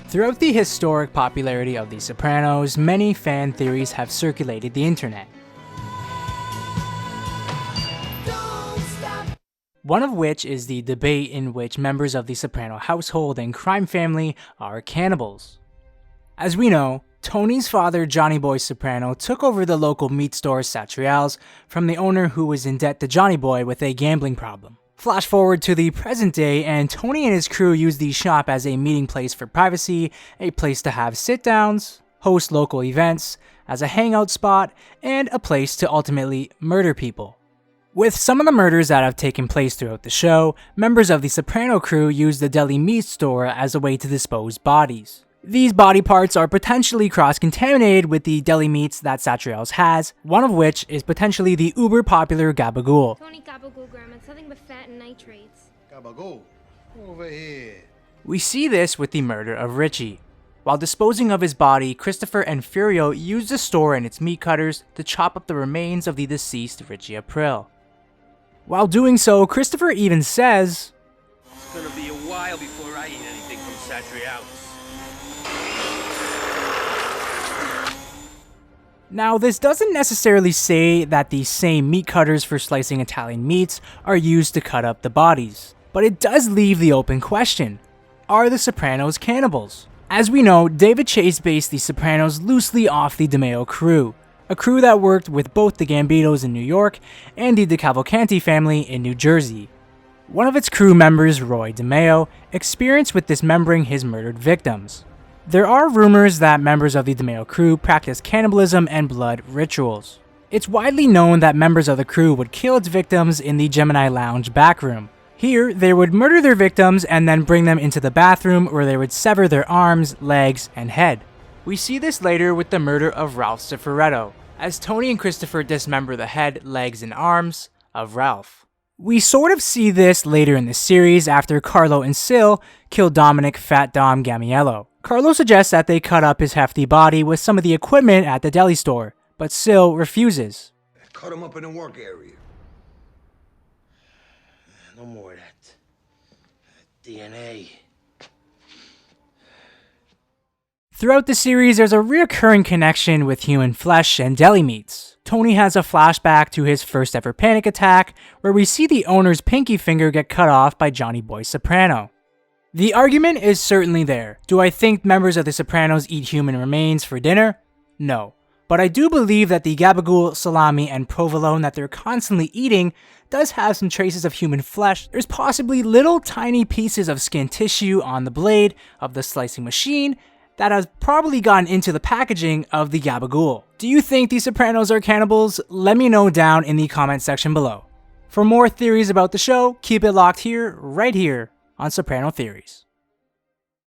Throughout the historic popularity of The Sopranos, many fan theories have circulated the internet. One of which is the debate in which members of the Soprano household and crime family are cannibals. As we know, Tony's father, Johnny Boy Soprano, took over the local meat store Satriale's from the owner who was in debt to Johnny Boy with a gambling problem. Flash forward to the present day, and Tony and his crew use the shop as a meeting place for privacy, a place to have sit-downs, host local events, as a hangout spot, and a place to ultimately murder people. With some of the murders that have taken place throughout the show, members of the Soprano crew use the deli meat store as a way to dispose bodies. These body parts are potentially cross-contaminated with the deli meats that Satriale's has, one of which is potentially the uber-popular gabagool. Tony gabagool, Grandma. It's nothing but fat and nitrates. Gabagool? Over here. We see this with the murder of Richie. While disposing of his body, Christopher and Furio used the store and its meat cutters to chop up the remains of the deceased Richie April. While doing so, Christopher even says, "It's gonna be a while before I eat anything from Satriale's." Now, this doesn't necessarily say that the same meat cutters for slicing Italian meats are used to cut up the bodies, but it does leave the open question: are the Sopranos cannibals? As we know, David Chase based the Sopranos loosely off the DeMeo crew, a crew that worked with both the Gambitos in New York and the DeCavalcanti family in New Jersey. One of its crew members, Roy DeMeo, experienced with dismembering his murdered victims. There are rumors that members of the DeMeo crew practice cannibalism and blood rituals. It's widely known that members of the crew would kill its victims in the Gemini Lounge backroom. Here, they would murder their victims and then bring them into the bathroom where they would sever their arms, legs, and head. We see this later with the murder of Ralph Cifaretto, as Tony and Christopher dismember the head, legs, and arms of Ralph. We sort of see this later in the series after Carlo and Sil kill Dominic Fat Dom Gamiello. Carlo suggests that they cut up his hefty body with some of the equipment at the deli store, but Sil refuses. Cut him up in the work area. No more of that DNA. Throughout the series, there's a reoccurring connection with human flesh and deli meats. Tony has a flashback to his first ever panic attack, where we see the owner's pinky finger get cut off by Johnny Boy Soprano. The argument is certainly there. Do I think members of the Sopranos eat human remains for dinner? No. But I do believe that the gabagool, salami, and provolone that they're constantly eating does have some traces of human flesh. There's possibly little tiny pieces of skin tissue on the blade of the slicing machine that has probably gotten into the packaging of the gabagool. Do you think the Sopranos are cannibals? Let me know down in the comment section below. For more theories about the show, keep it locked here, right here, on Soprano Theories.